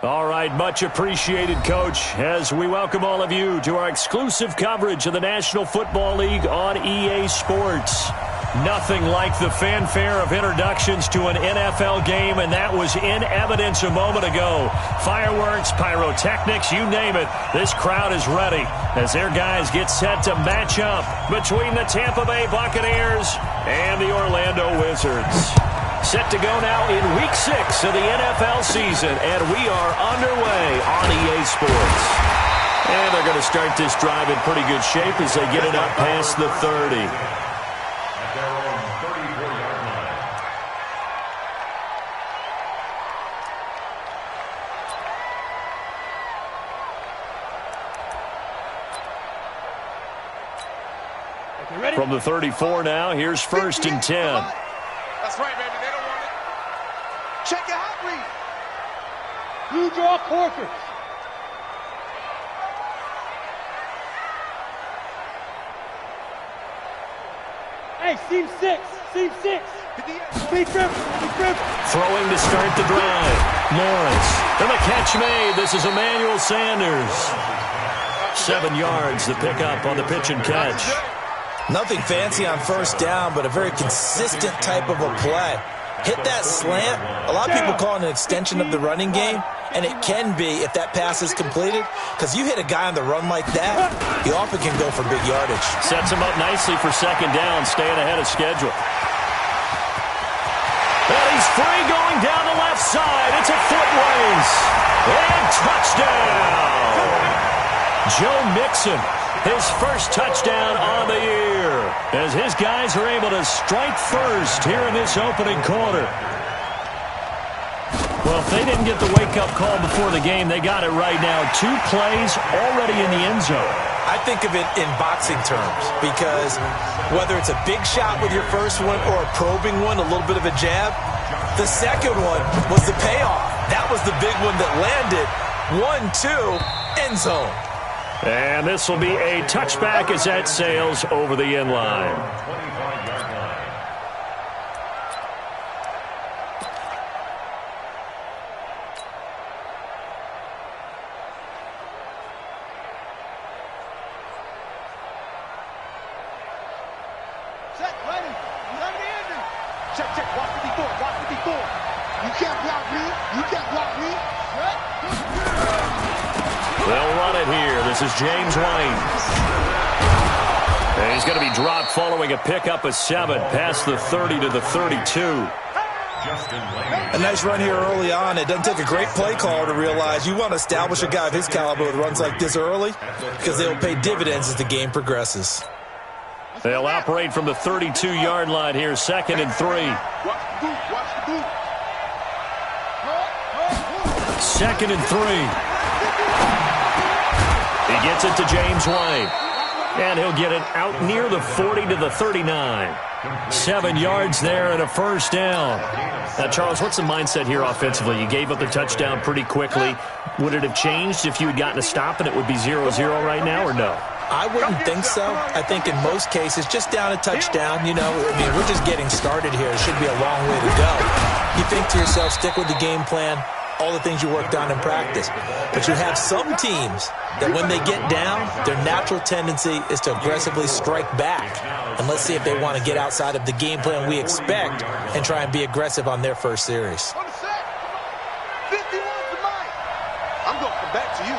All right, much appreciated, Coach, as we welcome all of you to our exclusive coverage of the National Football League on EA Sports. Nothing like the fanfare of introductions to an NFL game, and that was in evidence a moment ago. Fireworks, pyrotechnics, you name it. This crowd is ready as their guys get set to match up between the Tampa Bay Buccaneers and the Orlando Wizards. Set to go now in Week 6 of the NFL season, and we are underway on EA Sports. And they're going to start this drive in pretty good shape as they get it up past the 30. From the 34 now, here's 1st and 10. That's right, baby. They don't want it. Check your hot read. You draw quarters. Hey, seam 6. Seam 6. Be crippled. Throwing to start the drive. Lawrence. And the catch made. This is Emmanuel Sanders. 7 yards, the pickup on the pitch and catch. Nothing fancy on 1st down, but a very consistent type of a play. Hit that slant. A lot of people call it an extension of the running game, and it can be if that pass is completed, because you hit a guy on the run like that, he often can go for big yardage. Sets him up nicely for 2nd down, staying ahead of schedule. And he's free going down the left side. It's a foot race. And touchdown. Joe Mixon, his first touchdown on the year, as his guys are able to strike first here in this opening quarter. Well, if they didn't get the wake-up call before the game, they got it right now. 2 plays already in the end zone. I think of it in boxing terms, because whether it's a big shot with your first one or a probing one, a little bit of a jab, the second one was the payoff. That was the big one that landed. 1-2, end zone. And this will be a touchback as that sails over the end line. Check, ready. Ready to end it. Check. Watch the before. You can't block me. Right? They'll run it here. This is James White. And he's going to be dropped following a pickup of 7 past the 30 to the 32. A nice run here early on. It doesn't take a great play caller to realize you want to establish a guy of his caliber with runs like this early, because they'll pay dividends as the game progresses. They'll operate from the 32-yard line here, 2nd and 3. Watch the boot. 2nd and 3. He gets it to James White. And he'll get it out near the 40 to the 39. 7 yards there and a 1st down. Now, Charles, what's the mindset here offensively? You gave up the touchdown pretty quickly. Would it have changed if you had gotten a stop and it would be 0-0 right now, or no? I wouldn't think so. I think in most cases, just down a touchdown, we're just getting started here. It should be a long way to go. You think to yourself, stick with the game plan, all the things you worked on in practice. But you have some teams that when they get down, their natural tendency is to aggressively strike back. And let's see if they want to get outside of the game plan we expect and try and be aggressive on their first series. 51 to mine. I'm going to come back to you.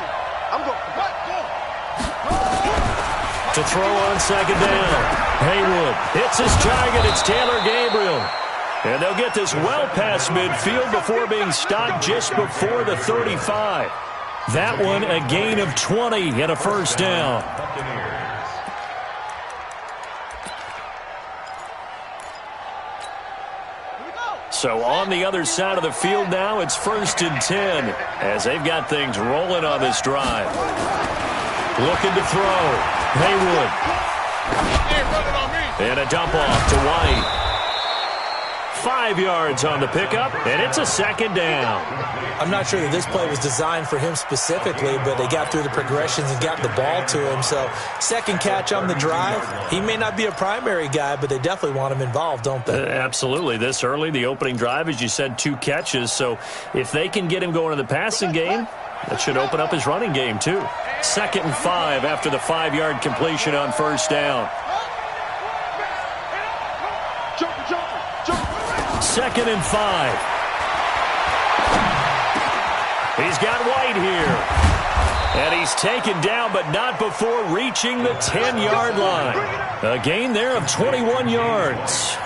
To throw on 2nd down. Haywood hits his target. It's Taylor Gabriel. And they'll get this well past midfield before being stopped just before the 35. That one a gain of 20 and a 1st down. So on the other side of the field now, it's 1st and 10 as they've got things rolling on this drive. Looking to throw. Haywood. And a dump off to White. 5 yards on the pickup, and it's a second down. I'm not sure that this play was designed for him specifically, but they got through the progressions and got the ball to him. So second catch on the drive. He may not be a primary guy, but they definitely want him involved, don't they? Absolutely. This early, the opening drive, as you said, 2 catches. So if they can get him going in the passing game, that should open up his running game, too. 2nd and 5 after the 5-yard completion on first down. 2nd and 5. He's got White here. And he's taken down, but not before reaching the 10-yard line. A gain there of 21 yards.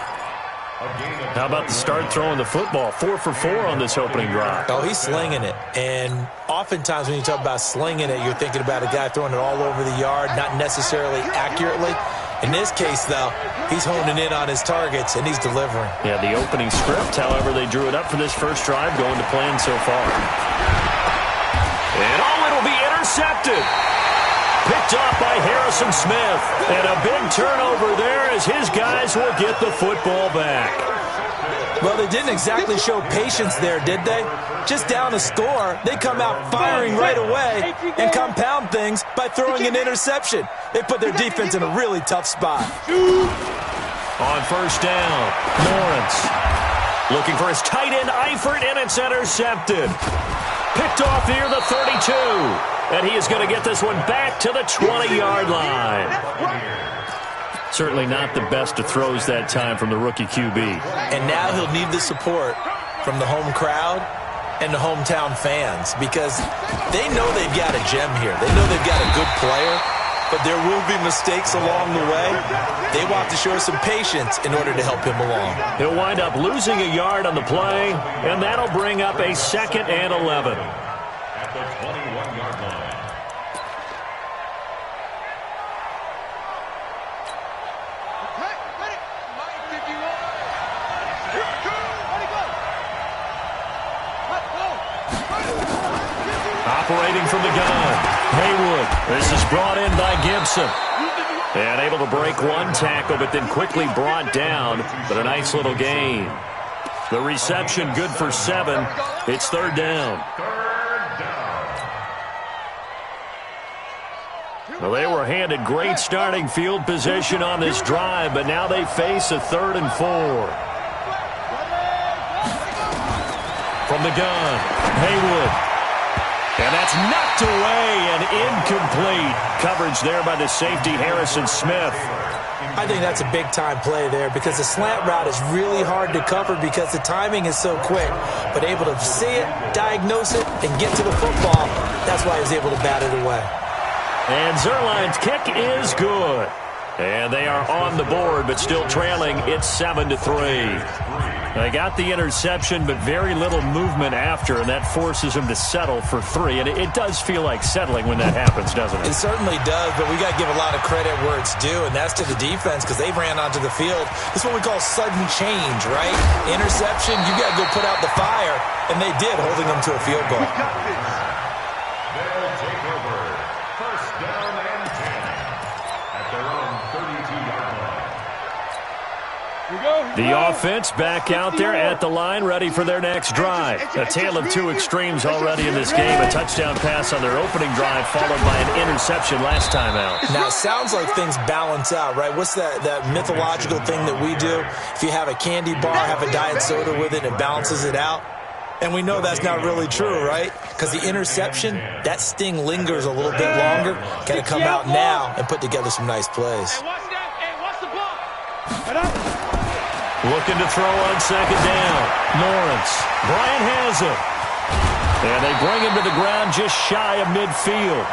How about the start throwing the football? 4 for 4 on this opening drive. Oh, he's slinging it. And oftentimes when you talk about slinging it, you're thinking about a guy throwing it all over the yard, not necessarily accurately. In this case, though, he's honing in on his targets, and he's delivering. Yeah, the opening script, however, they drew it up for this first drive, going to plan so far. And it'll be intercepted. Picked off by Harrison Smith. And a big turnover there as his guys will get the football back. Well, they didn't exactly show patience there, did they? Just down a score, they come out firing right away and compound things by throwing an interception. They put their defense in a really tough spot. On first down, Lawrence looking for his tight end, Eifert, and it's intercepted. Picked off near the 32. And he is going to get this one back to the 20-yard line. Certainly not the best of throws that time from the rookie QB. And now he'll need the support from the home crowd and the hometown fans because they know they've got a gem here. They know they've got a good player, but there will be mistakes along the way. They will have to show some patience in order to help him along. He'll wind up losing a yard on the play, and that'll bring up a 2nd and 11. At the 21-yard line. Operating from the gun, Haywood. This is brought in by Gibson. And able to break one tackle, but then quickly brought down. But a nice little gain. The reception good for 7. It's 3rd down. Well, they were handed great starting field position on this drive, but now they face a 3rd and 4. From the gun, Haywood. And that's knocked away and incomplete. Coverage there by the safety, Harrison Smith. I think that's a big-time play there because the slant route is really hard to cover because the timing is so quick. But able to see it, diagnose it, and get to the football, that's why he was able to bat it away. And Zerline's kick is good. And they are on the board, but still trailing. It's 7-3. They got the interception, but very little movement after, and that forces them to settle for 3. And it does feel like settling when that happens, doesn't it? It certainly does, but we got to give a lot of credit where it's due, and that's to the defense because they ran onto the field. This is what we call sudden change, right? Interception, you got to go put out the fire, and they did, holding them to a field goal. They'll take over. First down and 10 at their own 32-yard line. The offense back out there at the line, ready for their next drive. A tale of 2 extremes already in this game. A touchdown pass on their opening drive, followed by an interception last time out. Now, it sounds like things balance out, right? What's that mythological thing that we do? If you have a candy bar, have a diet soda with it, it balances it out. And we know that's not really true, right? Because the interception, that sting lingers a little bit longer. Got to come out now and put together some nice plays. Looking to throw on second down. Lawrence. Bryant has it. And they bring him to the ground just shy of midfield.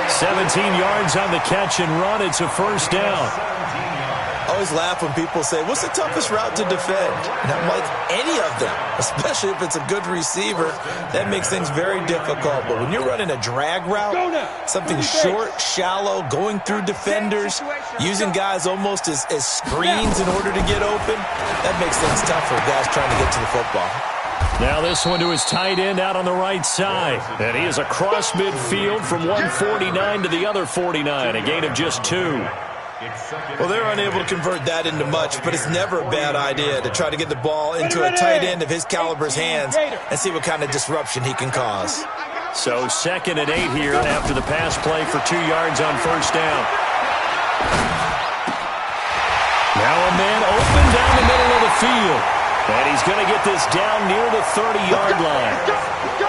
17 yards on the catch and run. It's a first down. I always laugh when people say, what's the toughest route to defend? And I'm like, any of them, especially if it's a good receiver. That makes things very difficult. But when you're running a drag route, something short, shallow, going through defenders, using guys almost as screens in order to get open, that makes things tough for guys trying to get to the football. Now this one to his tight end out on the right side. And he is across midfield from 149 to the other 49, a gain of just 2. Well, they're unable to convert that into much, but it's never a bad idea to try to get the ball into a tight end of his caliber's hands and see what kind of disruption he can cause. So 2nd and 8 here after the pass play for 2 yards on first down. Now a man open down the middle of the field. And he's going to get this down near the 30-yard line.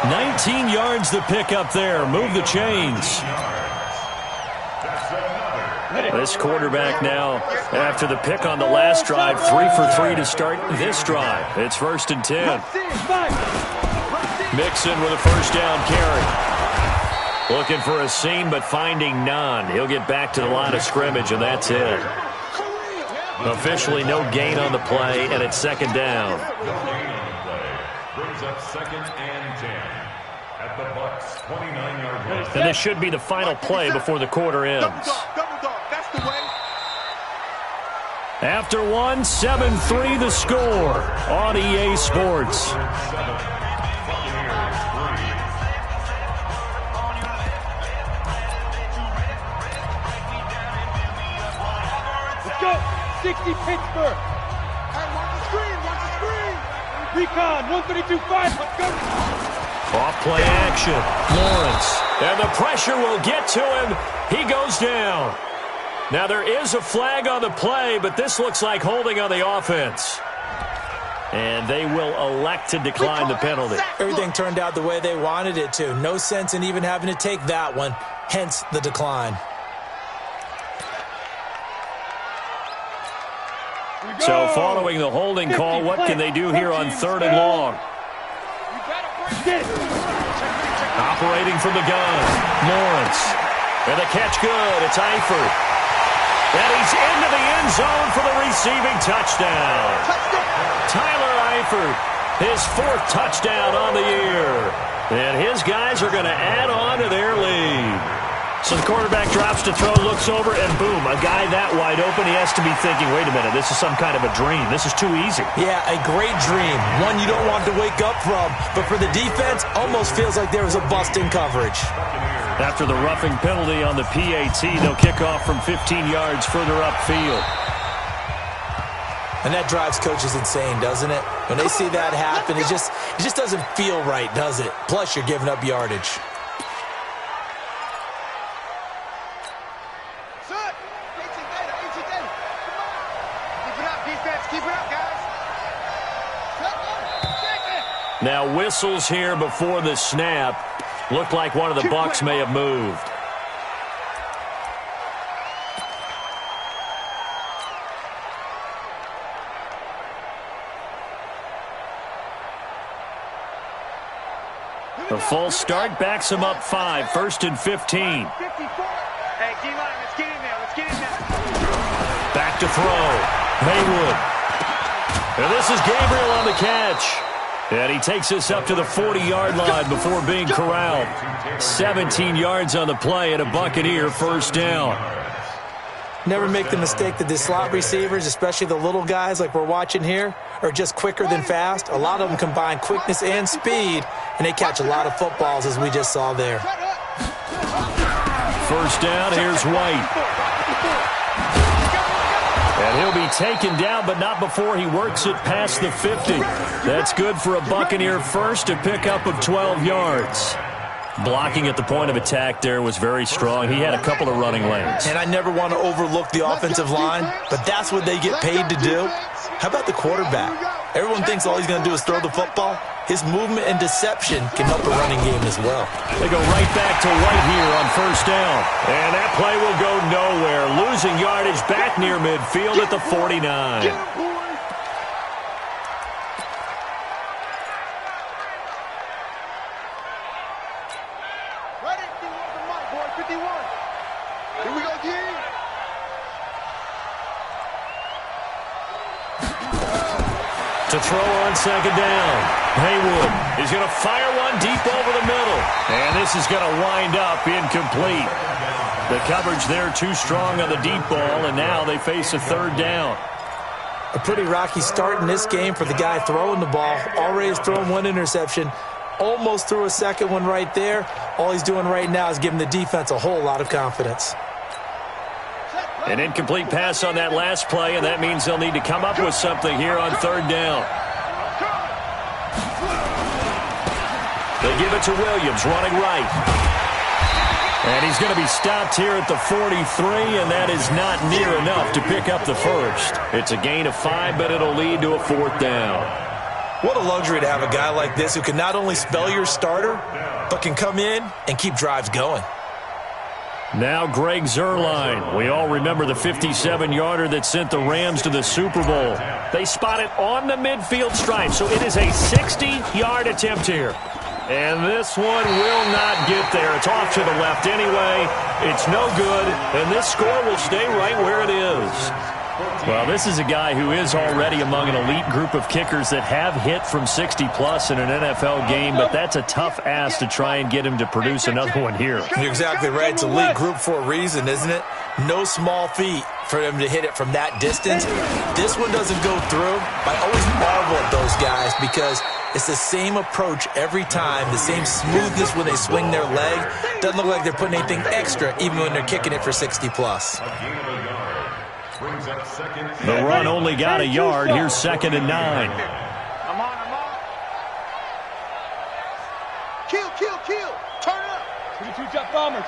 19 yards to pick up there. Move the chains. This quarterback now, after the pick on the last drive, 3 for 3 to start this drive. It's 1st and 10. Mixon with a first down carry. Looking for a seam, but finding none. He'll get back to the line of scrimmage, and that's it. Officially no gain on the play, and it's 2nd down. Brings up 2nd and 10 at the Bucs 29-yard line. And this should be the final play before the quarter ends. That's the way. After one, 7-3 the score on EA Sports. Let's go. 60 Pittsburgh. Hey, watch the screen. Watch the screen. Recon, 132-5. Let's go. Off play action. Lawrence. And the pressure will get to him. He goes down. Now there is a flag on the play, but this looks like holding on the offense. And they will elect to decline the penalty. Everything turned out the way they wanted it to. No sense in even having to take that one, hence the decline. So following the holding call, what can they do here on 3rd and long? Operating from the gun, Lawrence. And the catch good, it's Eifert. And he's into the end zone for the receiving touchdown. Tyler Eifert, his 4th touchdown on the year. And his guys are going to add on to their lead. So the quarterback drops to throw, looks over, and boom, a guy that wide open, he has to be thinking, wait a minute, this is some kind of a dream. This is too easy. Yeah, a great dream. One you don't want to wake up from. But for the defense, almost feels like there was a bust in coverage. After the roughing penalty on the PAT, they'll kick off from 15 yards further upfield. And that drives coaches insane, doesn't it? When they see that happen, it just doesn't feel right, does it? Plus, you're giving up yardage. Now whistles here before the snap. Looked like one of the Bucs may have moved. The false start backs him up 5. 1st and 15. Hey, D-line, let's get in there. Let's get in there. Back to throw. Haywood. And this is Gabriel on the catch. And he takes us up to the 40-yard line before being corralled. 17 yards on the play and a Buccaneer first down. Never make the mistake that the slot receivers, especially the little guys like we're watching here, are just quicker than fast. A lot of them combine quickness and speed, and they catch a lot of footballs, as we just saw there. First down, here's White. And he'll be taken down, but not before he works it past the 50. That's good for a Buccaneer first, a pickup of 12 yards. Blocking at the point of attack there was very strong. He had a couple of running lanes. And I never want to overlook the offensive line, but that's what they get paid to do. How about the quarterback? Everyone thinks all he's going to do is throw the football. His movement and deception can help a running game as well. They go right back to White here on first down. And that play will go nowhere. Losing yardage back near midfield at the 49. To throw on second down. Haywood is going to fire one deep over the middle. And this is going to wind up incomplete. The coverage there too strong on the deep ball, and now they face a third down. A pretty rocky start in this game for the guy throwing the ball. Already has thrown one interception. Almost threw a second one right there. All he's doing right now is giving the defense a whole lot of confidence. An incomplete pass on that last play, and that means they'll need to come up with something here on third down. They give it to Williams, running right. And he's going to be stopped here at the 43, and that is not near enough to pick up the first. It's a gain of 5, but it'll lead to a fourth down. What a luxury to have a guy like this who can not only spell your starter, but can come in and keep drives going. Now Greg Zuerlein. We all remember the 57-yarder that sent the Rams to the Super Bowl. They spot it on the midfield stripe, so it is a 60-yard attempt here. And this one will not get there. It's off to the left anyway. It's no good, and this score will stay right where it is. Well, this is a guy who is already among an elite group of kickers that have hit from 60-plus in an NFL game, but that's a tough ask to try and get him to produce another one here. You're exactly right. It's elite group for a reason, isn't it? No small feat for him to hit it from that distance. This one doesn't go through. I always marvel at those guys because it's the same approach every time, the same smoothness when they swing their leg. Doesn't look like they're putting anything extra even when they're kicking it for 60-plus. The run only got a yard. Here's 2nd and 9. I'm on. Kill. Turn up. 22 jet bomber.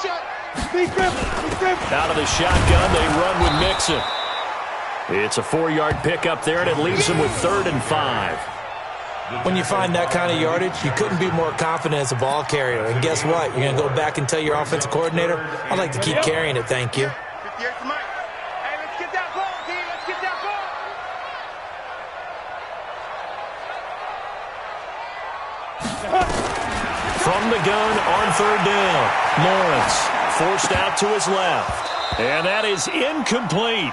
Check. Speed dribble. Out of the shotgun, they run with Mixon. It's a 4-yard pickup there, and it leaves them with 3rd and 5. When you find that kind of yardage, you couldn't be more confident as a ball carrier. And guess what? You're going to go back and tell your offensive coordinator, I'd like to keep carrying it, thank you. 58 for Mike. Hey, let's get that ball, D. Let's get that ball. From the gun on 3rd down, Lawrence forced out to his left. And that is incomplete.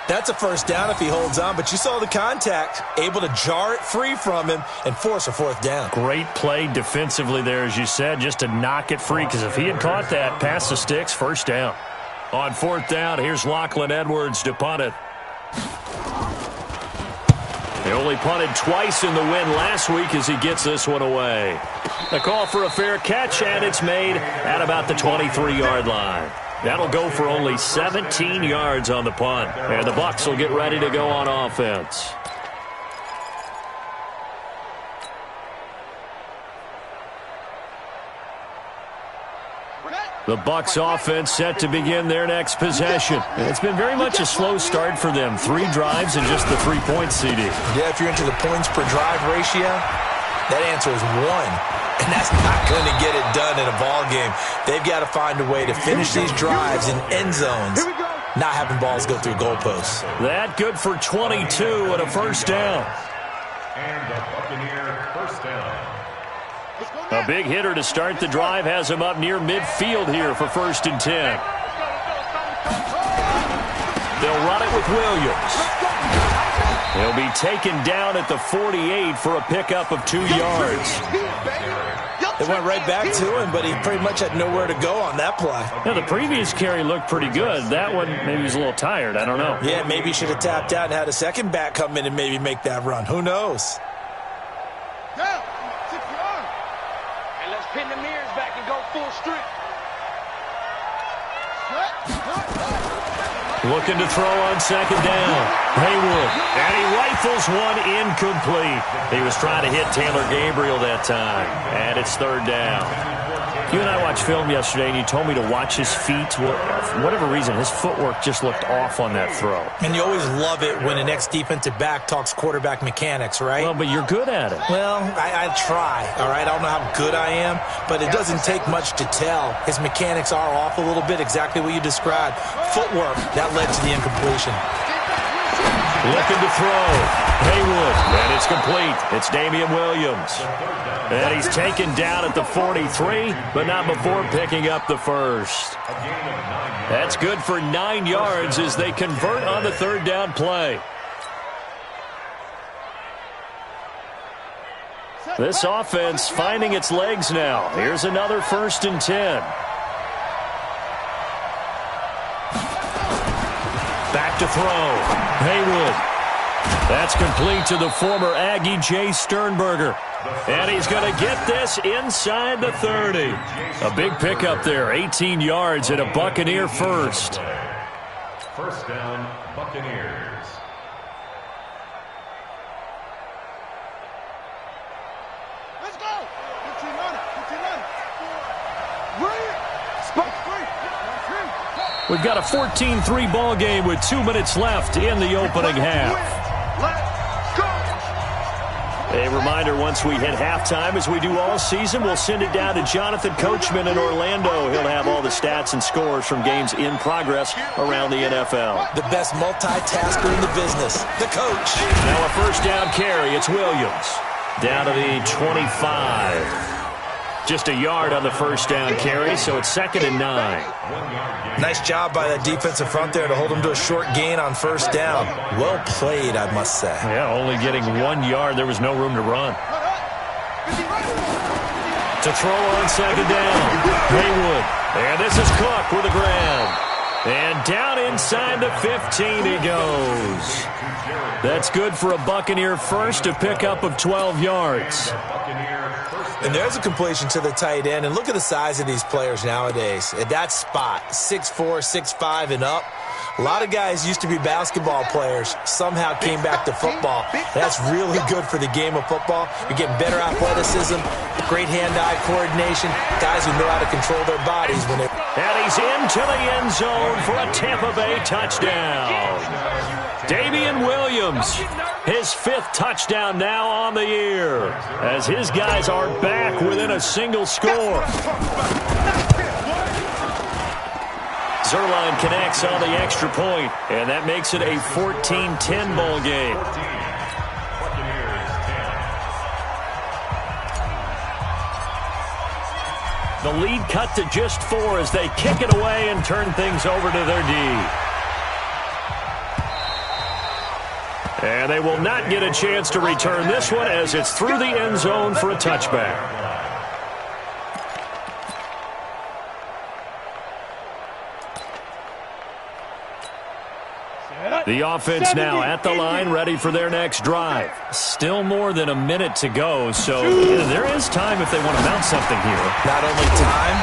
That's a first down if he holds on, but you saw the contact, able to jar it free from him and force a 4th down. Great play defensively there, as you said, just to knock it free, because if he had caught that, pass the sticks, first down. On 4th down, here's Lachlan Edwards to punt it. He only punted twice in the win last week as he gets this one away. A call for a fair catch, and it's made at about the 23-yard line. That'll go for only 17 yards on the punt. And the Bucs will get ready to go on offense. The Bucs offense set to begin their next possession. And it's been very much a slow start for them. 3 drives and just the 3 points, CD. Yeah, if you're into the points per drive ratio, that answer is 1. And that's not going to get it done in a ball game. They've got to find a way to finish these drives in end zones, not having balls go through goalposts. That good for 22 and a first down. And the Buccaneer first down. A big hitter to start the drive has him up near midfield here for 1st and 10. They'll run it with Williams. He'll be taken down at the 48 for a pickup of 2 yards. They went right back to him, but he pretty much had nowhere to go on that play. Now, the previous carry looked pretty good. That one, maybe he was a little tired. I don't know. Yeah, maybe he should have tapped out and had a second back come in and maybe make that run. Who knows? Down. 6 yards. And let's pin the mirrors back and go full strength. Looking to throw on 2nd down. Haywood. And he rifles one incomplete. He was trying to hit Taylor Gabriel that time. And it's 3rd down. You and I watched film yesterday, and you told me to watch his feet. For whatever reason, his footwork just looked off on that throw. And you always love it when an ex-defensive back talks quarterback mechanics, right? Well, but you're good at it. Well, I try, all right? I don't know how good I am, but it doesn't take much to tell. His mechanics are off a little bit, exactly what you described. Footwork, that led to the incompletion. Looking to throw. Haywood. And it's complete. It's Damian Williams. And he's taken down at the 43, but not before picking up the first. That's good for 9 yards as they convert on the 3rd down play. This offense finding its legs now. Here's another 1st and 10. Back to throw. Haywood. That's complete to the former Aggie, Jay Sternberger. And he's going to get this inside the 30. A big pickup there, 18 yards and a Buccaneer first. First down, Buccaneers. Let's go. 15 on it. 15 on it. Spike free. We've got a 14-3 ball game with 2 minutes left in the opening half. Let's go. A reminder, once we hit halftime, as we do all season, we'll send it down to Jonathan Coachman in Orlando. He'll have all the stats and scores from games in progress around the NFL. The best multitasker in the business, the coach. Now a first down carry. It's Williams. Down to the 25. Just a yard on the first down carry, so it's 2nd and 9. Nice job by that defensive front there to hold them to a short gain on first down. Well played, I must say. Yeah, only getting 1 yard. There was no room to run. To throw on 2nd down. Haywood. And this is Cook with the grab. And down inside the 15 he goes. That's good for a Buccaneer first, a pickup of 12 yards. And there's a completion to the tight end. And look at the size of these players nowadays. At that spot, 6'4", 6'5", and up. A lot of guys used to be basketball players, somehow came back to football. That's really good for the game of football. You're getting better athleticism, great hand-eye coordination, guys who know how to control their bodies when they... And he's into the end zone for a Tampa Bay touchdown. Damian Williams, his 5th touchdown now on the year, as his guys are back within a single score. Zerline connects on the extra point, and that makes it a 14-10 ball game. The lead cut to just 4 as they kick it away and turn things over to their D. And they will not get a chance to return this one as it's through the end zone for a touchback. The offense now at the line, ready for their next drive. Still more than a minute to go, so there is time if they want to mount something here. Not only time,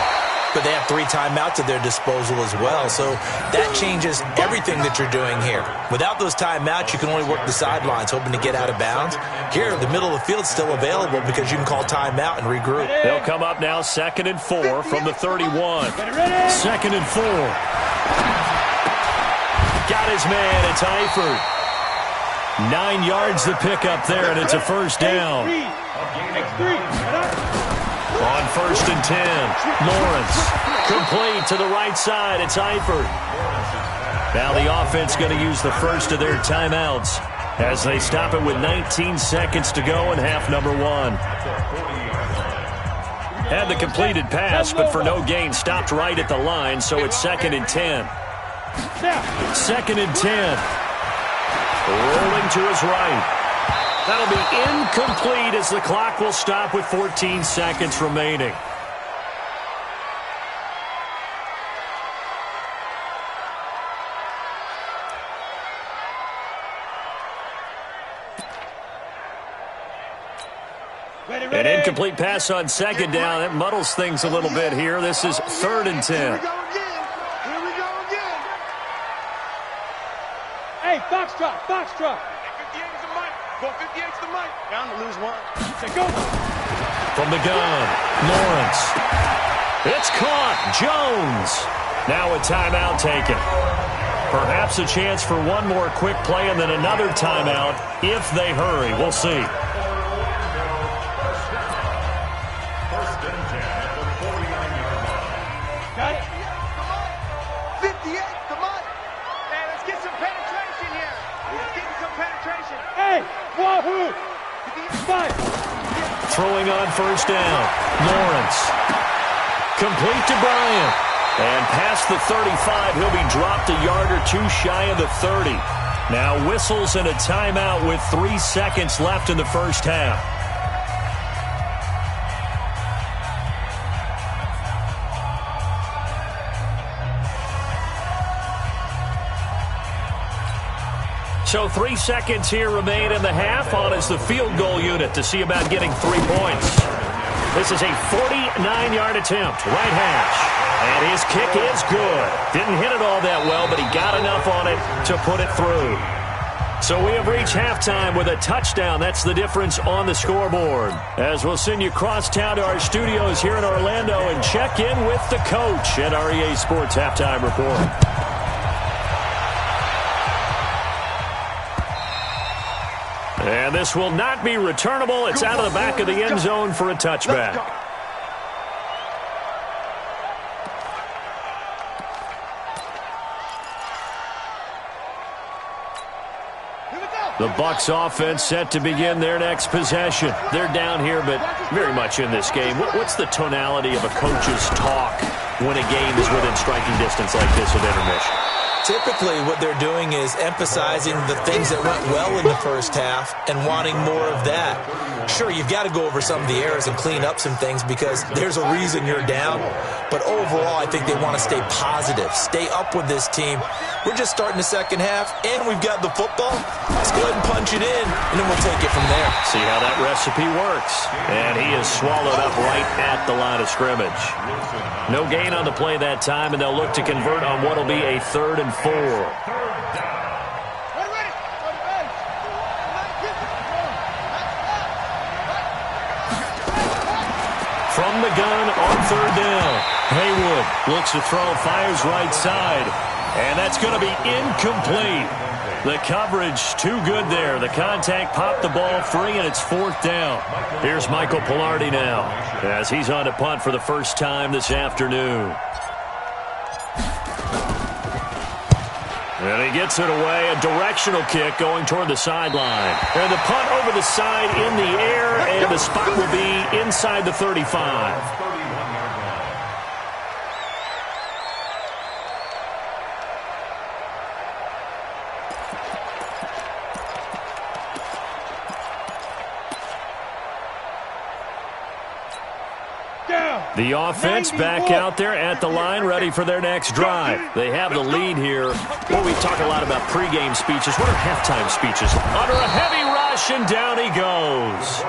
but they have 3 timeouts at their disposal as well, so that changes everything that you're doing here. Without those timeouts, you can only work the sidelines, hoping to get out of bounds. Here, the middle of the field is still available because you can call timeout and regroup. They'll come up now 2nd and 4 from the 31. 2nd and 4. Got his man, it's Eifert. 9 yards to pick up there, and it's a first down. On 1st and 10, Lawrence. Complete to the right side, it's Eifert. Now the offense going to use the first of their timeouts as they stop it with 19 seconds to go in half number 1. Had the completed pass, but for no gain, stopped right at the line, so it's 2nd and 10. 2nd and 10. Rolling to his right. That'll be incomplete as the clock will stop with 14 seconds remaining. An incomplete pass on 2nd down. That muddles things a little bit here. This is 3rd and 10. Hey, foxtrot, foxtrot. 58 is the mic. Go 58 is the mic. Down to lose 1. Say go. From the gun, Lawrence. It's caught. Jones. Now a timeout taken. Perhaps a chance for one more quick play and then another timeout if they hurry. We'll see. First and 10 at the 49-yard line. Got it. 58, come on. Hey, let's get some penetration here. Let's get some penetration. Hey, wahoo. 5. Throwing on first down. Lawrence. Complete to Bryant. And past the 35, he'll be dropped a yard or 2 shy of the 30. Now whistles and a timeout with 3 seconds left in the first half. So 3 seconds here remain in the half. On is the field goal unit to see about getting 3 points. This is a 49-yard attempt, right hash. And his kick is good. Didn't hit it all that well, but he got enough on it to put it through. So we have reached halftime with a touchdown. That's the difference on the scoreboard. As we'll send you cross town to our studios here in Orlando and check in with the coach at our EA Sports Halftime Report. And this will not be returnable. It's out of the back of the end zone for a touchback. The Bucs offense set to begin their next possession. They're down here, but very much in this game. What's the tonality of a coach's talk when a game is within striking distance like this at intermission? Typically, what they're doing is emphasizing the things that went well in the first half and wanting more of that. Sure, you've got to go over some of the errors and clean up some things because there's a reason you're down. But overall, I think they want to stay positive, stay up with this team. We're just starting the second half, and we've got the football. Let's go ahead and punch it in, and then we'll take it from there. See how that recipe works. And he is swallowed up right at the line of scrimmage. No gain on the play that time, and they'll look to convert on what will be a 3rd and 4. From the gun on 3rd down. Haywood looks to throw, fires right side. And that's going to be incomplete. The coverage too good there. The contact popped the ball free, and it's 4th down. Here's Michael Pilardi now as he's on to punt for the first time this afternoon. And he gets it away, a directional kick going toward the sideline. And the punt over the side in the air, and the spot will be inside the 35. The offense back out there at the line, ready for their next drive. They have the lead here. Well, we talk a lot about pregame speeches. What are halftime speeches? Under a heavy rush, and down he goes.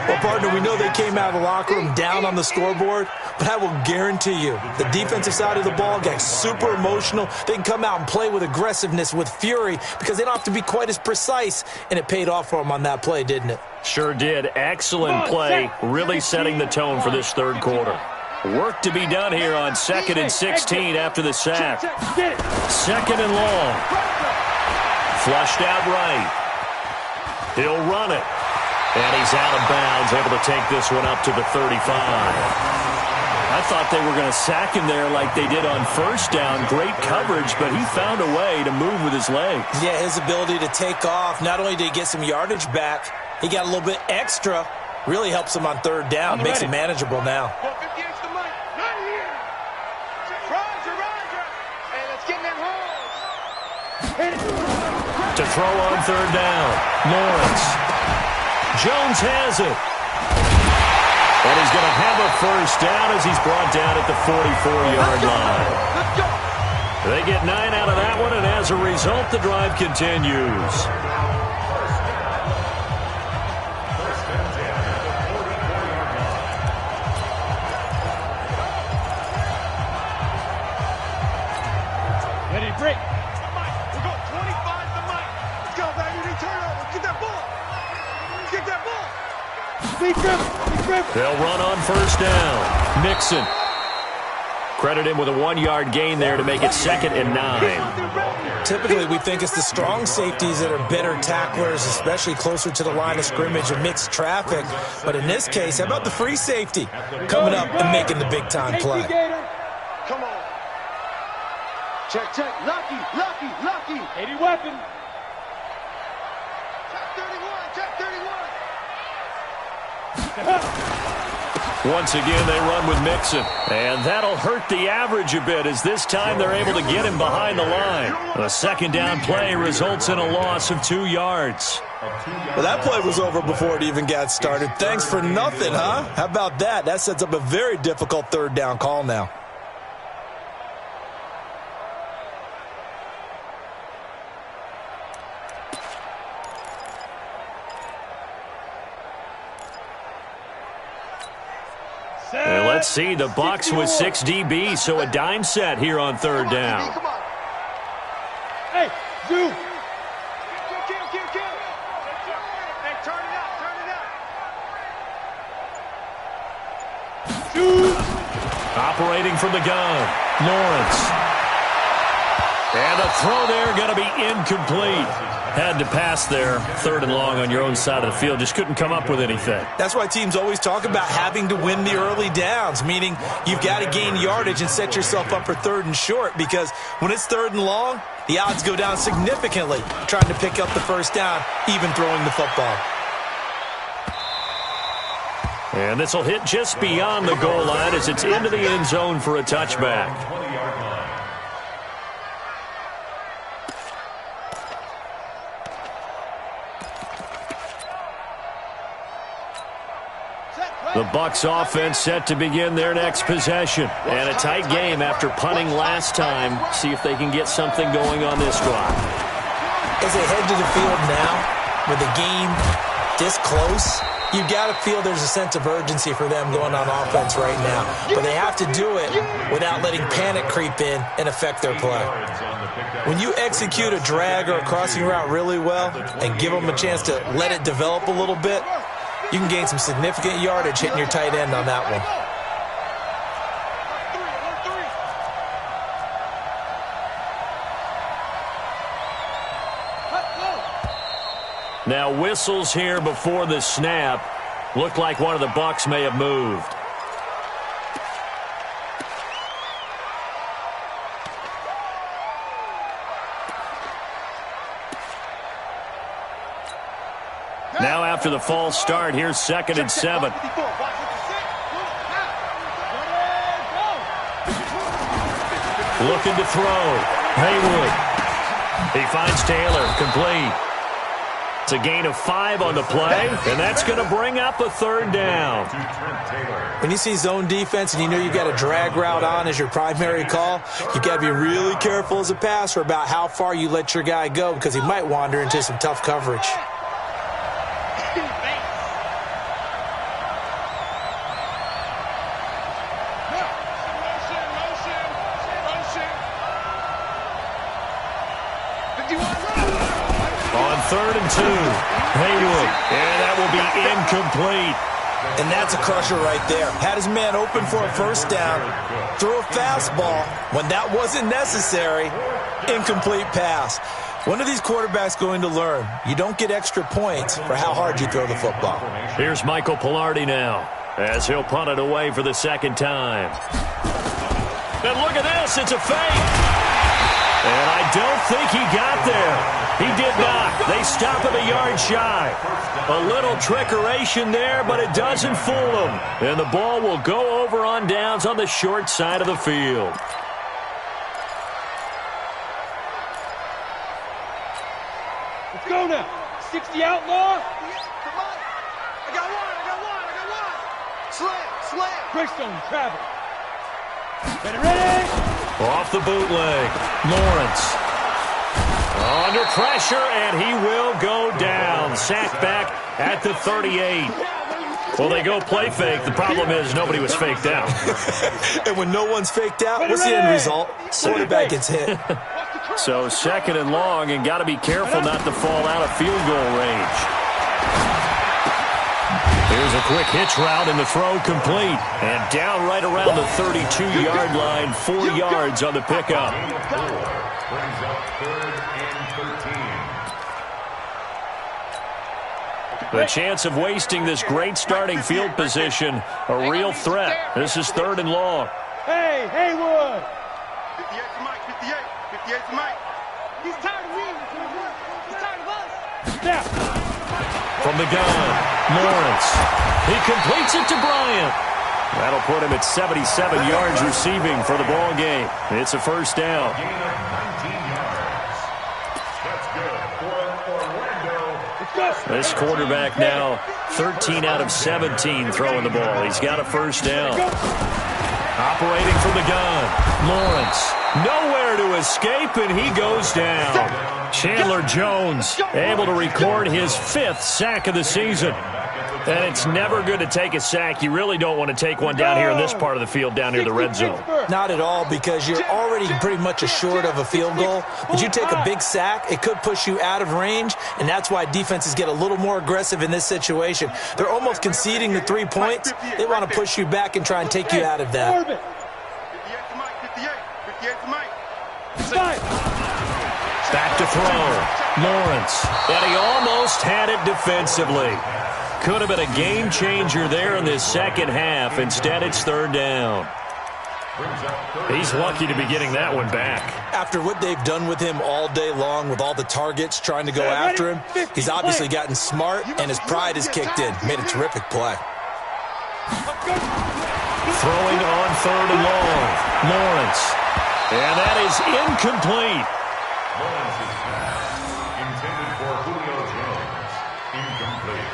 Well, partner, we know they came out of the locker room down on the scoreboard, but I will guarantee you the defensive side of the ball got super emotional. They can come out and play with aggressiveness, with fury, because they don't have to be quite as precise, and it paid off for them on that play, didn't it? Sure did. Excellent play, really setting the tone for this third quarter. Work to be done here on 2nd and 16 after the sack. 2nd and long. Flushed out right. He'll run it. And he's out of bounds, able to take this one up to the 35. I thought they were going to sack him there like they did on 1st down. Great coverage, but he found a way to move with his legs. Yeah, his ability to take off. Not only did he get some yardage back, he got a little bit extra. Really helps him on 3rd down. Makes it manageable now. To throw on 3rd down. Lawrence. Jones has it. And he's going to have a 1st down as he's brought down at the 44-yard line. They get 9 out of that one, and as a result, the drive continues. Ready, break. We go 25 to Mike. Let's go, baby. Turnover. Get that ball. Get that ball. They'll run on 1st down. Mixon. Credit him with a 1-yard gain there to make it 2nd and 9. Typically, we think it's the strong safeties that are better tacklers, especially closer to the line of scrimmage and mixed traffic. But in this case, how about the free safety coming up and making the big-time play? Come on. Check, check. Lucky, lucky, lucky. 80 weapon. Check 31. Once again, they run with Mixon. And that'll hurt the average a bit as this time they're able to get him behind the line. A 2nd down play results in a loss of 2 yards. Well, that play was over before it even got started. Thanks for nothing, huh? How about that? That sets up a very difficult 3rd down call now. And let's see, the Bucs with 6 DBs, so a dime set here on third down. Hey, you. Operating from the gun, Lawrence. And the throw there going to be incomplete. Had to pass there, third and long on your own side of the field. Just couldn't come up with anything. That's why teams always talk about having to win the early downs, meaning you've got to gain yardage and set yourself up for third and short, because when it's third and long, the odds go down significantly trying to pick up the first down, even throwing the football. And this will hit just beyond the goal line as it's into the end zone for a touchback. The Bucs offense set to begin their next possession. And a tight game after punting last time. See if they can get something going on this drive. As they head to the field now, with the game this close, you've got to feel there's a sense of urgency for them going on offense right now. But they have to do it without letting panic creep in and affect their play. When you execute a drag or a crossing route really well and give them a chance to let it develop a little bit, you can gain some significant yardage hitting your tight end on that one. Now whistles here before the snap. Looked like one of the Bucs may have moved. Now after the false start, here's 2nd and 7. Looking to throw. Haywood. He finds Taylor. Complete. It's a gain of 5 on the play, and that's going to bring up a third down. When you see zone defense and you know you've got a drag route on as your primary call, you've got to be really careful as a passer about how far you let your guy go, because he might wander into some tough coverage. On 3rd and 2, Haywood, and that will be incomplete. And that's a crusher right there. Had his man open for a first down, threw a fastball when that wasn't necessary, incomplete pass. When are these quarterbacks going to learn? You don't get extra points for how hard you throw the football. Here's Michael Pilardi now, as he'll punt it away for the second time. And look at this, it's a fake. And I don't think he got there. He did not. They stop him a yard shy. A little trickeration there, but it doesn't fool him. And the ball will go over on downs on the short side of the field. Let's go now. 60 outlaw. I got one. Slam. Greystone travel. Ready. Off the bootleg. Lawrence. Under pressure, and he will go down. Sacked back at the 38. Well, they go play fake. The problem is nobody was faked out. And when no one's faked out, what's the end result? Quarterback gets hit. So 2nd and long, and got to be careful not to fall out of field goal range. Here's a quick hitch route, and the throw complete. And down right around the 32-yard line, 4 yards on the pickup. Brings up 3rd and 13. The chance of wasting this great starting field position, a real threat. This is 3rd and long. Hey, Haywood. 58 to Mike. 58 to Mike. He's tired of winning. He's tired of us. Snap. From the gun, Lawrence. He completes it to Bryant. That'll put him at 77 yards receiving for the ball game. It's a first down. Gain of 19 yards. That's good for Orlando. This quarterback now 13 out of 17 throwing the ball. He's got a first down. Operating from the gun, Lawrence. Nowhere to escape, and he goes down. Chandler Jones able to record his 5th sack of the season. And it's never good to take a sack. You really don't want to take one down here in this part of the field, down near the red zone. Not at all, because you're already pretty much assured of a field goal. But you take a big sack, it could push you out of range, and that's why defenses get a little more aggressive in this situation. They're almost conceding the 3 points. They want to push you back and try and take you out of that. Back to throw. Lawrence. And he almost had it defensively. Could have been a game changer there in this second half. Instead, it's third down. He's lucky to be getting that one back. After what they've done with him all day long, with all the targets trying to go after him, he's obviously gotten smart, and his pride has kicked in. Made a terrific play. Throwing on third and long. Lawrence. And that is incomplete. Lawrence is intended for Julio Jones. Incomplete.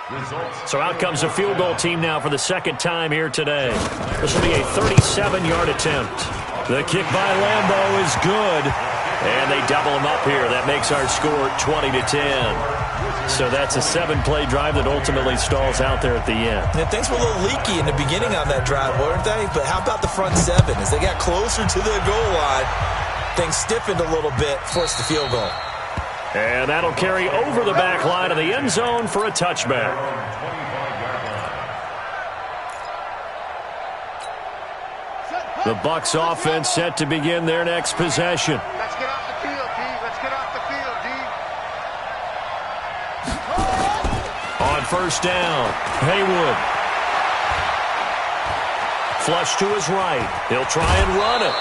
Results. So out comes a field goal team now for the second time here today. This will be a 37-yard attempt. The kick by Lambeau is good. And they double him up here. That makes our score 20-10. So that's a 7-play drive that ultimately stalls out there at the end. And things were a little leaky in the beginning on that drive, weren't they? But how about the front seven? As they got closer to the goal line, things stiffened a little bit, forced the field goal. And that'll carry over the back line of the end zone for a touchback. The Bucs offense set to begin their next possession. Let's get off the field, D. Let's get off the field, D. On first down, Haywood. Flush to his right. He'll try and run it.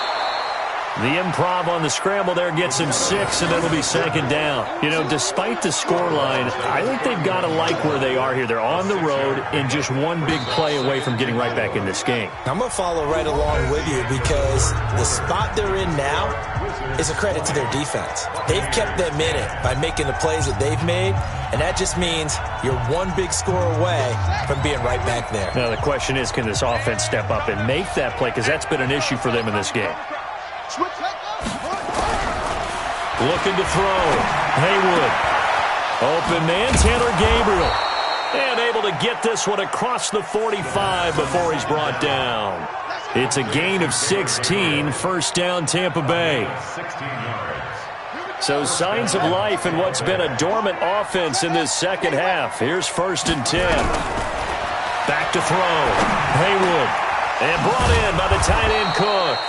The improv on the scramble there gets him 6, and it'll be second down. You know, despite the scoreline, I think they've got to like where they are here. They're on the road and just one big play away from getting right back in this game. I'm going to follow right along with you because the spot they're in now is a credit to their defense. They've kept them in it by making the plays that they've made, and that just means you're one big score away from being right back there. Now, the question is, can this offense step up and make that play? Because that's been an issue for them in this game. Looking to throw. Haywood. Open man, Taylor Gabriel. And able to get this one across the 45 before he's brought down. It's a gain of 16. First down, Tampa Bay. 16 yards. So signs of life in what's been a dormant offense in this second half. Here's first and 10. Back to throw. Haywood. And brought in by the tight end Cook.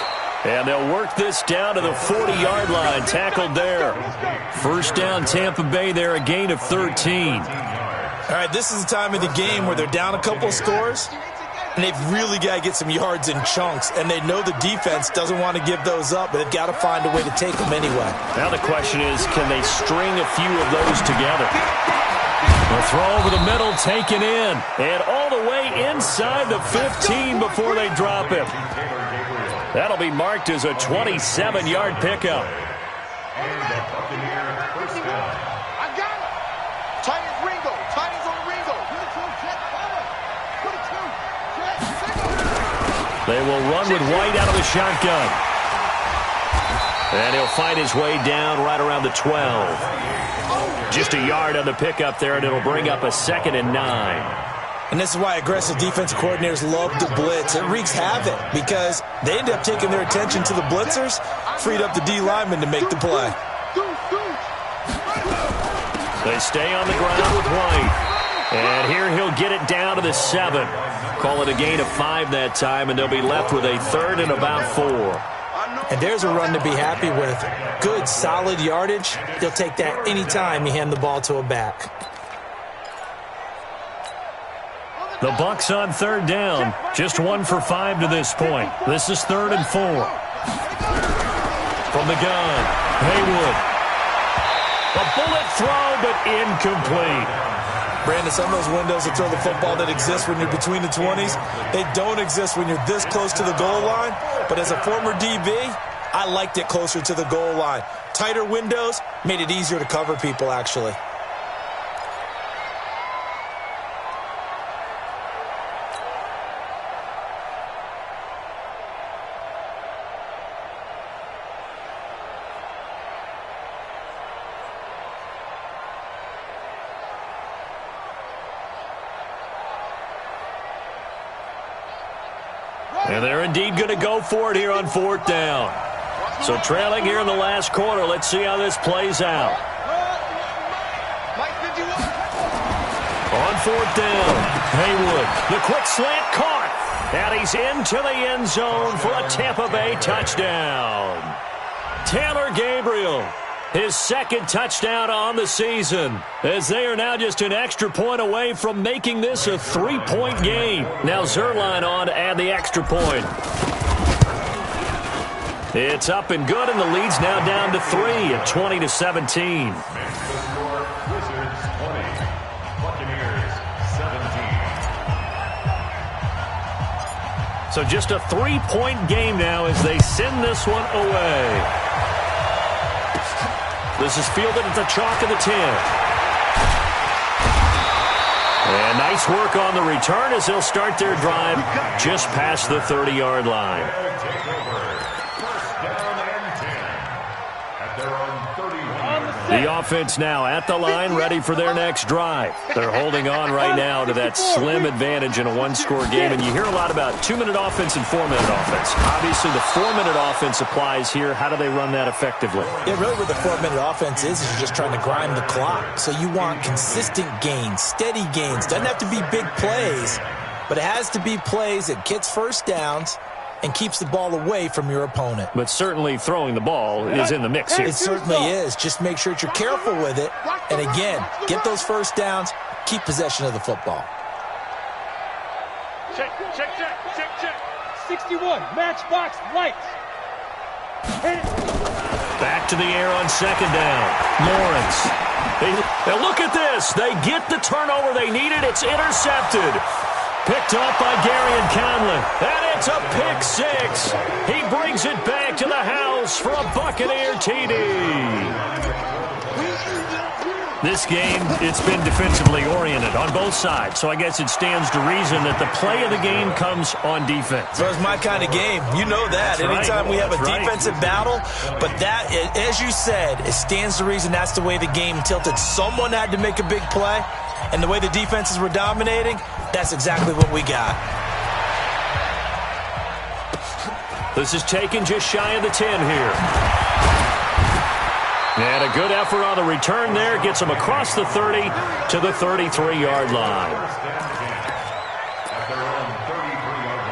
And they'll work this down to the 40-yard line. Tackled there. First down, Tampa Bay there, a gain of 13. All right, this is the time of the game where they're down a couple of scores, and they've really got to get some yards in chunks, and they know the defense doesn't want to give those up, but they've got to find a way to take them anyway. Now the question is, can they string a few of those together? The throw over the middle, taken in, and all the way inside the 15 before they drop him. That'll be marked as a 27-yard pickup. And the Buccaneers first down. I got it. Tight end Ringo. Tight end's on Ringo. They will run with White out of the shotgun. And he'll find his way down right around the 12. Just a yard on the pickup there, and it'll bring up a 2nd and 9. And this is why aggressive defensive coordinators love to blitz. It wreaks havoc because they end up taking their attention to the blitzers, freed up the D lineman to make the play. They stay on the ground with White. And here he'll get it down to the 7. Call it a gain of 5 that time, and they'll be left with a 3rd and about 4. And there's a run to be happy with. Good, solid yardage. They'll take that anytime you hand the ball to a back. The Bucs on third down. Just 1 for 5 to this point. This is 3rd and 4. From the gun, Haywood. A bullet throw, but incomplete. Brandon, some of those windows that throw the football that exist when you're between the 20s, they don't exist when you're this close to the goal line. But as a former DB, I liked it closer to the goal line. Tighter windows made it easier to cover people, actually. And they're indeed going to go for it here on 4th down. So trailing here in the last quarter. Let's see how this plays out. On 4th down, Haywood, the quick slant caught. And he's into the end zone for a Tampa Bay touchdown. Taylor Gabriel, his 2nd touchdown on the season, as they are now just an extra point away from making this a 3-point game. Now Zerline on to add the extra point. It's up and good, and the lead's now down to 3 at 20-17. Wizards 20, Buccaneers 17. So just a 3-point game now as they send this one away. This is fielded at the chalk of the 10. And nice work on the return as they'll start their drive just past the 30-yard line. Take over. First down and 10 at their own 31-yard line. The offense now at the line, ready for their next drive. They're holding on right now to that slim advantage in a one-score game. And you hear a lot about 2-minute offense and 4-minute offense. Obviously, the 4-minute offense applies here. How do they run that effectively? Yeah, really what the 4-minute offense is you're just trying to grind the clock. So you want consistent gains, steady gains. Doesn't have to be big plays, but it has to be plays that gets first downs and keeps the ball away from your opponent. But certainly throwing the ball is in the mix here. It certainly is. Just make sure that you're careful with it. And again, get those first downs, keep possession of the football. Check. 61, matchbox lights. Back to the air on 2nd down. Lawrence. Now look at this. They get the turnover they needed. It's intercepted. Picked off by Garyon Conlon. And it's a pick 6. He brings it back to the house for a Buccaneer TD. This game, it's been defensively oriented on both sides. So I guess it stands to reason that the play of the game comes on defense. So it's my kind of game. You know that. That's Anytime right. we have a That's defensive battle, but that, as you said, it stands to reason that's the way the game tilted. Someone had to make a big play, and the way the defenses were dominating, that's exactly what we got. This is taken just shy of the 10 here. And a good effort on the return there. Gets them across the 30 to the 33-yard line. First down 10 at their own 33-yard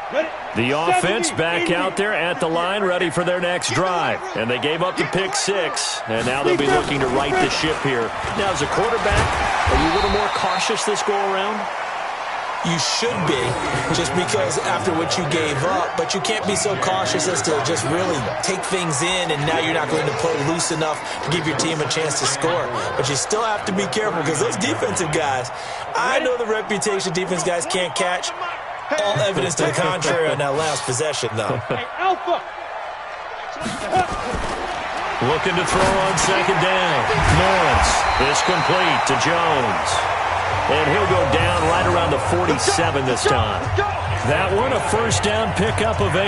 line. The offense back out there at the line, ready for their next drive. And they gave up the pick 6, and now they'll be looking to right the ship here. Now, as a quarterback, are you a little more cautious this go-around? You should be, just because after what you gave up, but you can't be so cautious as to just really take things in, and now you're not going to play loose enough to give your team a chance to score. But you still have to be careful, because those defensive guys, I know the reputation defense guys can't catch. All evidence to the contrary on that last possession, though. Hey, Alpha. Looking to throw on 2nd down. Lawrence is complete to Jones. And he'll go down right around the 47 this time. That one a first down pickup of 8.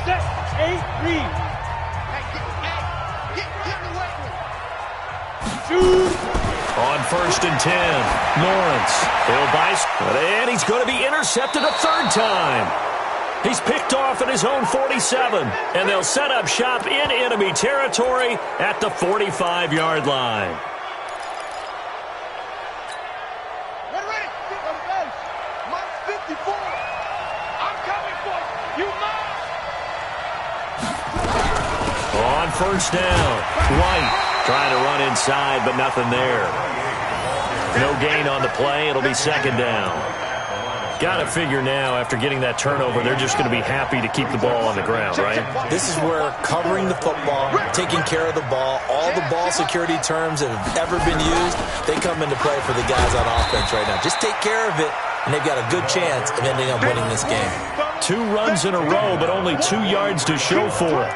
Set. 8, read. Shoot. On 1st and 10, Lawrence. He'll buy, and he's going to be intercepted a 3rd time. He's picked off at his own 47, and they'll set up shop in enemy territory at the 45-yard line. Ready? Mark 54. I'm coming for you. You must. On 1st down, White trying to run inside, but nothing there. No gain on the play. It'll be 2nd down. Got to figure now, after getting that turnover, they're just going to be happy to keep the ball on the ground, right? This is where covering the football, taking care of the ball, all the ball security terms that have ever been used, they come into play for the guys on offense right now. Just take care of it, and they've got a good chance of ending up winning this game. 2 runs in a row, but only 2 yards to show for it.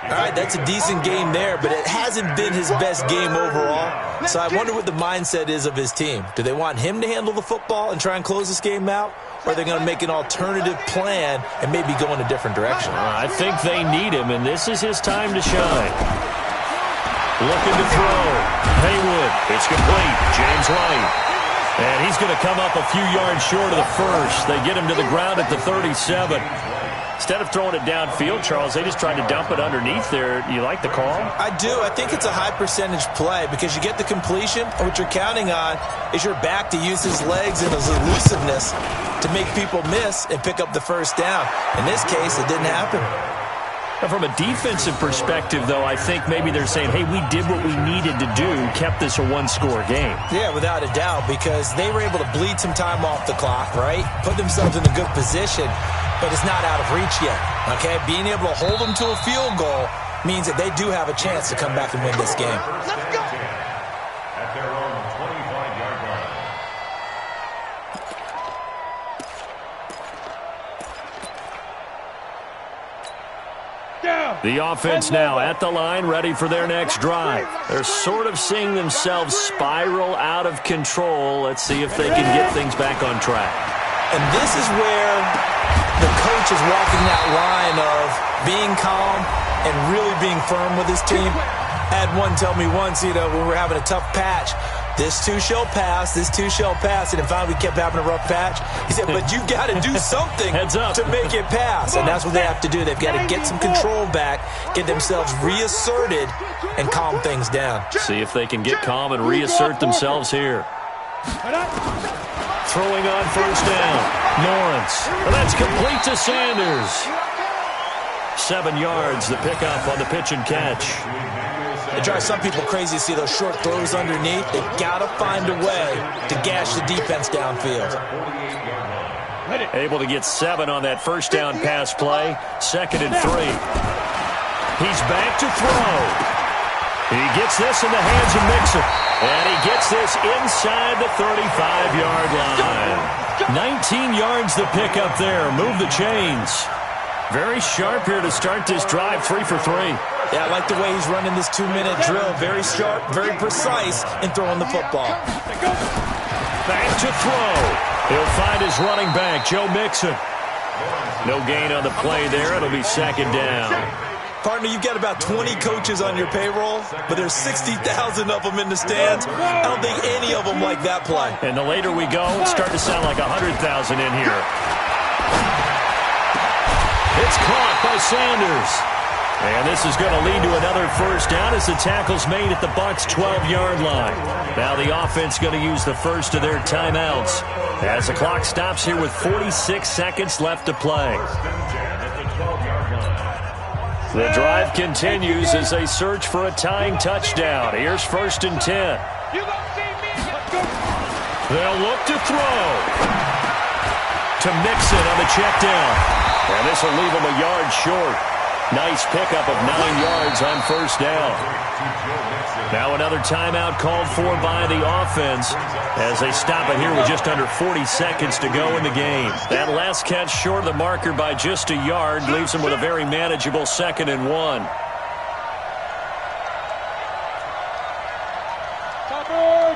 All right, that's a decent game there, but it hasn't been his best game overall. So I wonder what the mindset is of his team. Do they want him to handle the football and try and close this game out? Or are they going to make an alternative plan and maybe go in a different direction? I think they need him, and this is his time to shine. Looking to throw. Haywood. It's complete. James White. And he's going to come up a few yards short of the first. They get him to the ground at the 37. Instead of throwing it downfield, Charles, they just tried to dump it underneath there. You like the call? I do. I think it's a high-percentage play because you get the completion, and what you're counting on is your back to use his legs and his elusiveness to make people miss and pick up the first down. In this case, it didn't happen. Now, from a defensive perspective, though, I think maybe they're saying, hey, we did what we needed to do, kept this a one-score game. Yeah, without a doubt, because they were able to bleed some time off the clock, right? Put themselves in a good position, but it's not out of reach yet, okay? Being able to hold them to a field goal means that they do have a chance to come back and win this game. Let's go. At their own 25-yard line. Down. The offense now at the line, ready for their next drive. They're sort of seeing themselves spiral out of control. Let's see if they can get things back on track. And this is where the coach is walking that line of being calm and really being firm with his team. I had one tell me once, when we were having a tough patch, this too shall pass, this too shall pass. And then finally we kept having a rough patch. He said, but you've got to do something Heads up. to make it pass. And that's what they have to do. They've got to get some control back, get themselves reasserted, and calm things down. See if they can get calm and reassert themselves here. Throwing on first down. Lawrence. Well, that's complete to Sanders. 7 yards, the pickup on the pitch and catch. It drives some people crazy to see those short throws underneath. They've got to find a way to gash the defense downfield. Able to get 7 on that first down pass play. 2nd and 3. He's back to throw. He gets this in the hands of Mixon. And he gets this inside the 35-yard line. 19 yards the pickup there. Move the chains. Very sharp here to start this drive. 3 for 3. Yeah, I like the way he's running this 2-minute drill. Very sharp, very precise in throwing the football. Back to throw. He'll find his running back, Joe Mixon. No gain on the play there. It'll be 2nd down. Partner, you've got about 20 coaches on your payroll, but there's 60,000 of them in the stands. I don't think any of them like that play. And the later we go, it's starting to sound like 100,000 in here. It's caught by Sanders. And this is going to lead to another first down as the tackle's made at the Bucs' 12-yard line. Now the offense going to use the first of their timeouts as the clock stops here with 46 seconds left to play. The drive continues as they search for a tying touchdown. Here's 1st and 10. They'll look to throw to Mixon on the check down. And this will leave him a yard short. Nice pickup of 9 yards on first down. Now another timeout called for by the offense as they stop it here with just under 40 seconds to go in the game. That last catch short of the marker by just a yard leaves them with a very manageable 2nd and 1.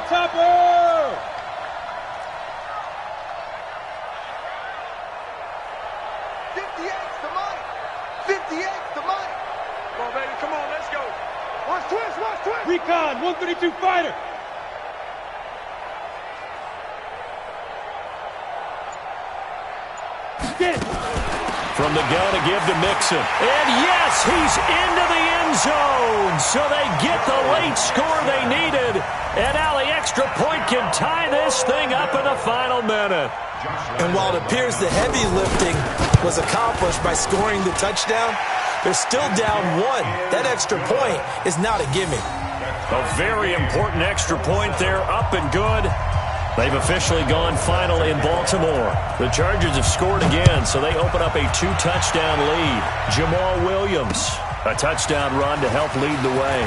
Topper! 58's the money. 58's the money. Come on, baby. Come on, let's go. Watch twist, watch twist. Recon, 132 fighter. Get it. From the gun to give to Mixon. And yes, he's into the end zone. So they get the late score they needed. And now the extra point can tie this thing up in the final minute. And while it appears the heavy lifting was accomplished by scoring the touchdown, they're still down 1. That extra point is not a gimme. A very important extra point there, up and good. They've officially gone final in Baltimore. The Chargers have scored again, so they open up a 2-touchdown lead. Jamal Williams, a touchdown run to help lead the way.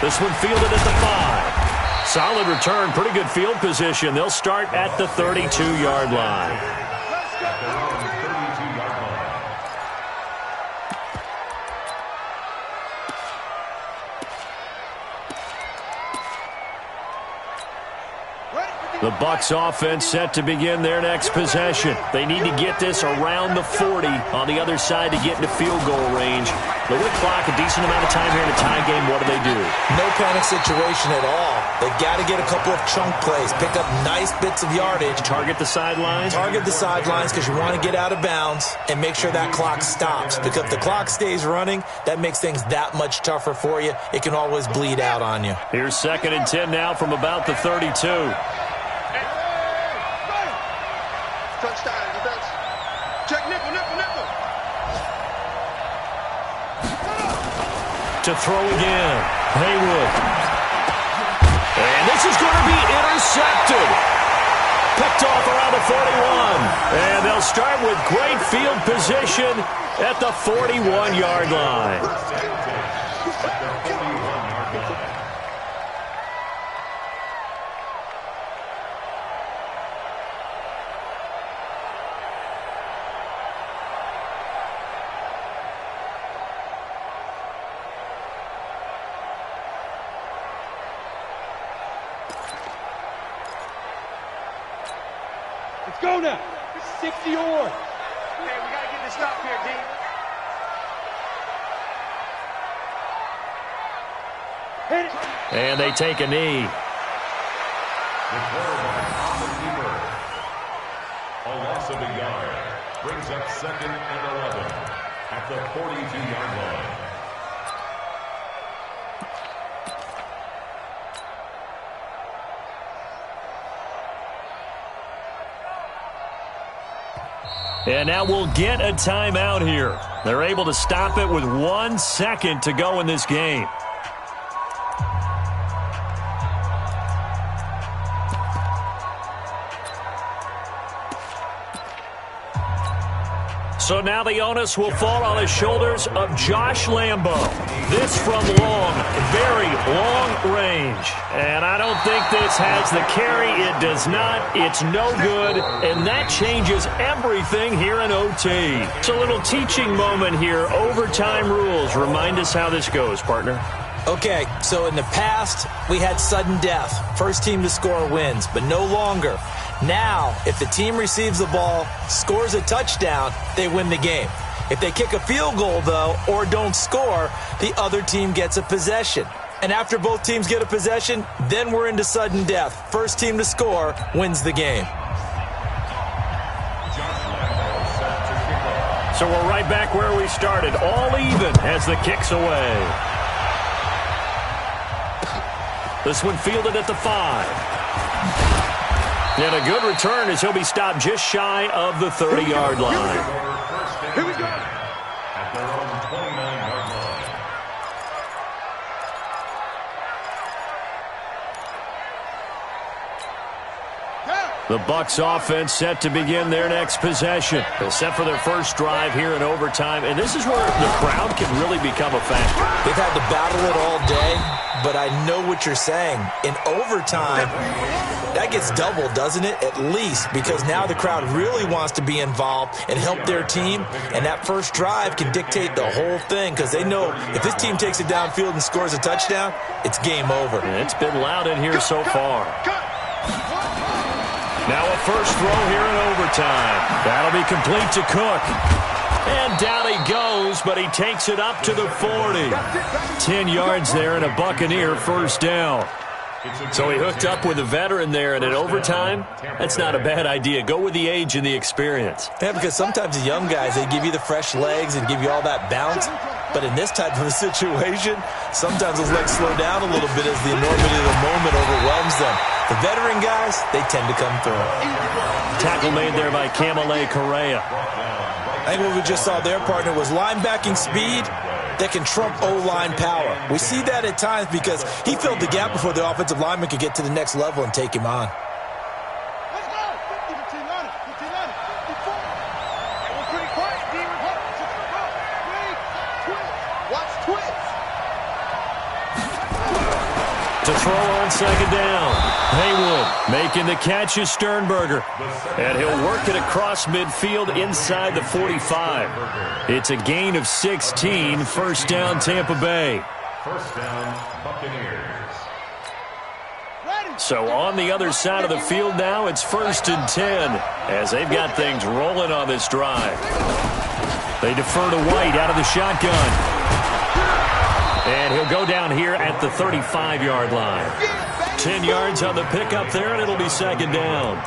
This one fielded at the 5. Solid return, pretty good field position. They'll start at the 32-yard line. The Bucs offense set to begin their next possession. They need to get this around the 40 on the other side to get into field goal range. But with the clock, a decent amount of time here in a tie game, what do? No panic situation at all. They've got to get a couple of chunk plays, pick up nice bits of yardage. Target the sidelines? Target the sidelines because you want to get out of bounds and make sure that clock stops. Because if the clock stays running, that makes things that much tougher for you. It can always bleed out on you. Here's 2nd and 10 now from about the 32. Touchdown, defense. Check nickel. To throw again. Haywood. And this is going to be intercepted. Picked off around the 41. And they'll start with great field position at the 41-yard line. Let's go now. 60 or. Hey, we got to get this stop here, D. Hit it. And they take a knee. The quarterback on the keeper. A loss of a yard. Brings up 2nd and 11 at the 42-yard line. And now we'll get a timeout here. They're able to stop it with 1 second to go in this game. So now the onus will fall on the shoulders of Josh Lambo. This from long, very long range. And I don't think this has the carry. It does not. It's no good. And that changes everything here in OT. It's a little teaching moment here. Overtime rules. Remind us how this goes, partner. Okay, so in the past, we had sudden death. First team to score wins, but no longer. Now, if the team receives the ball, scores a touchdown, they win the game. If they kick a field goal, though, or don't score, the other team gets a possession. And after both teams get a possession, then we're into sudden death. First team to score wins the game. So we're right back where we started, all even as the kick's away. This one fielded at the 5. And a good return as he'll be stopped just shy of the 30-yard line. Here we go. At their own 29-yard line. The Bucs offense set to begin their next possession. They're set for their first drive here in overtime, and this is where the crowd can really become a factor. They've had to battle it all day, but I know what you're saying. In overtime, that gets doubled, doesn't it? At least, because now the crowd really wants to be involved and help their team, and that first drive can dictate the whole thing because they know if this team takes it downfield and scores a touchdown, it's game over. And it's been loud in here so far. Now a first throw here in overtime. That'll be complete to Cook. And down he goes, but he takes it up to the 40. 10 yards there and a Buccaneer first down. So he hooked up with a veteran there, and in overtime, that's not a bad idea. Go with the age and the experience. Yeah, because sometimes the young guys, they give you the fresh legs and give you all that bounce. But in this type of a situation, sometimes those legs slow down a little bit as the enormity of the moment overwhelms them. The veteran guys, they tend to come through. Tackle made there by Kamale Correa. I think what we just saw there, partner, was linebacking speed that can trump O-line power. We see that at times because he filled the gap before the offensive lineman could get to the next level and take him on. Let's go. 15 on it. 15 on it. 54. That was pretty quiet, D. Watch twist. To throw on second down. Haywood making the catch is Sternberger. And he'll work it across midfield inside the 45. It's a gain of 16. First down, Tampa Bay. First down, Buccaneers. So on the other side of the field now, it's 1st and 10 as they've got things rolling on this drive. They defer to White out of the shotgun. And he'll go down here at the 35-yard line. 10 yards on the pickup there, and it'll be 2nd down.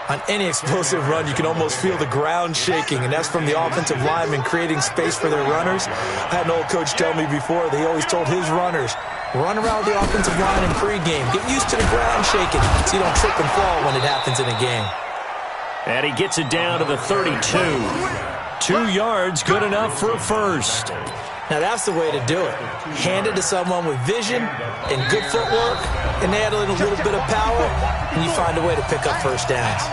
On any explosive run, you can almost feel the ground shaking, and that's from the offensive linemen creating space for their runners. I had an old coach tell me before that he always told his runners, run around the offensive line in pregame. Get used to the ground shaking so you don't trip and fall when it happens in a game. And he gets it down to the 32. 2 yards, good enough for a first. Now that's the way to do it. Hand it to someone with vision and good footwork, and add a little bit of power, and you find a way to pick up first downs.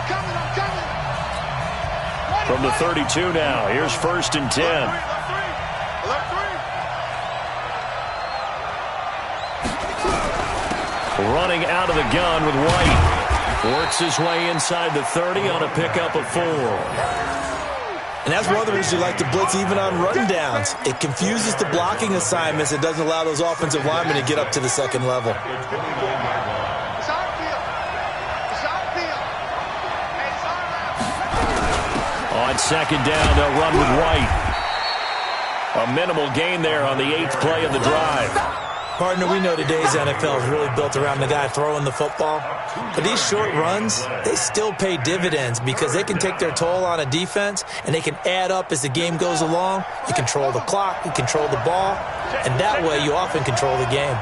From the 32 now, here's 1st and 10. Running out of the gun with White. Works his way inside the 30 on a pickup of 4. And that's one of the reasons you like to blitz even on run downs. It confuses the blocking assignments. It doesn't allow those offensive linemen to get up to the 2nd level. On 2nd down, they'll run with White. A minimal gain there on the 8th play of the drive. Partner, we know today's NFL is really built around the guy throwing the football. But these short runs, they still pay dividends because they can take their toll on a defense, and they can add up as the game goes along. You control the clock, you control the ball, and that way you often control the game.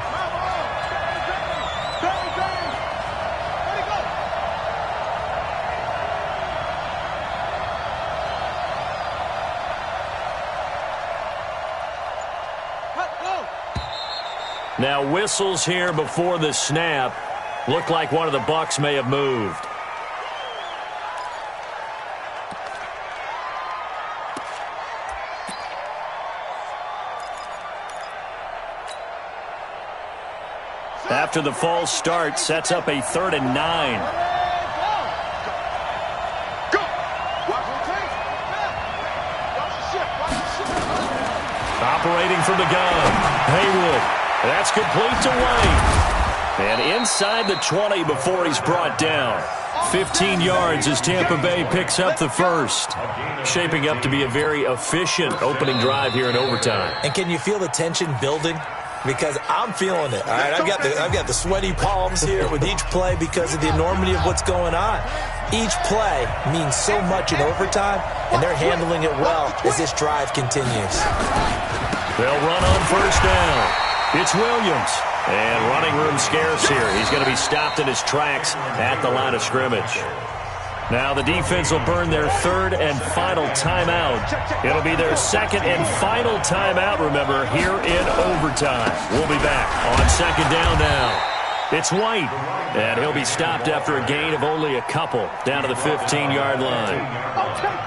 Now whistles here before the snap. Looked like one of the Bucs may have moved. After the false start, sets up a 3rd and 9. Operating from the gun, Haywood. That's complete to White. And inside the 20 before he's brought down. 15 yards as Tampa Bay picks up the first. Shaping up to be a very efficient opening drive here in overtime. And can you feel the tension building? Because I'm feeling it. All right, I've got the sweaty palms here with each play because of the enormity of what's going on. Each play means so much in overtime, and they're handling it well as this drive continues. They'll run on 1st down. It's Williams. And running room scarce here. He's going to be stopped in his tracks at the line of scrimmage. Now the defense will burn their 3rd and final timeout. It'll be their 2nd and final timeout, remember, here in overtime. We'll be back on 2nd down now. It's White, and he'll be stopped after a gain of only a couple down to the 15-yard line.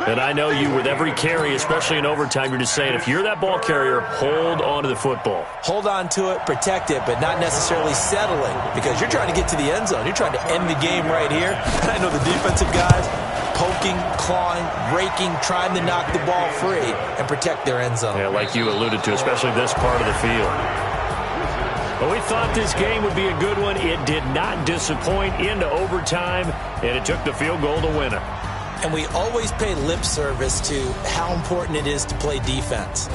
And I know you, with every carry, especially in overtime, you're just saying, if you're that ball carrier, hold on to the football. Hold on to it, protect it, but not necessarily settling, because you're trying to get to the end zone. You're trying to end the game right here. And I know the defensive guys poking, clawing, raking, trying to knock the ball free and protect their end zone. Yeah, like you alluded to, especially this part of the field. Well, we thought this game would be a good one. It did not disappoint into overtime, and it took the field goal to win it. And we always pay lip service to how important it is to play defense.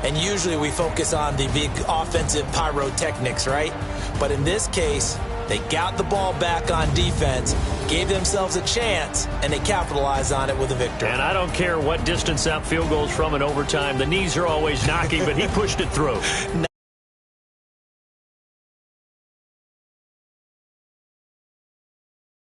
And usually we focus on the big offensive pyrotechnics, right? But in this case, they got the ball back on defense, gave themselves a chance, and they capitalized on it with a victory. And I don't care what distance that field goes from in overtime. The knees are always knocking, but he pushed it through.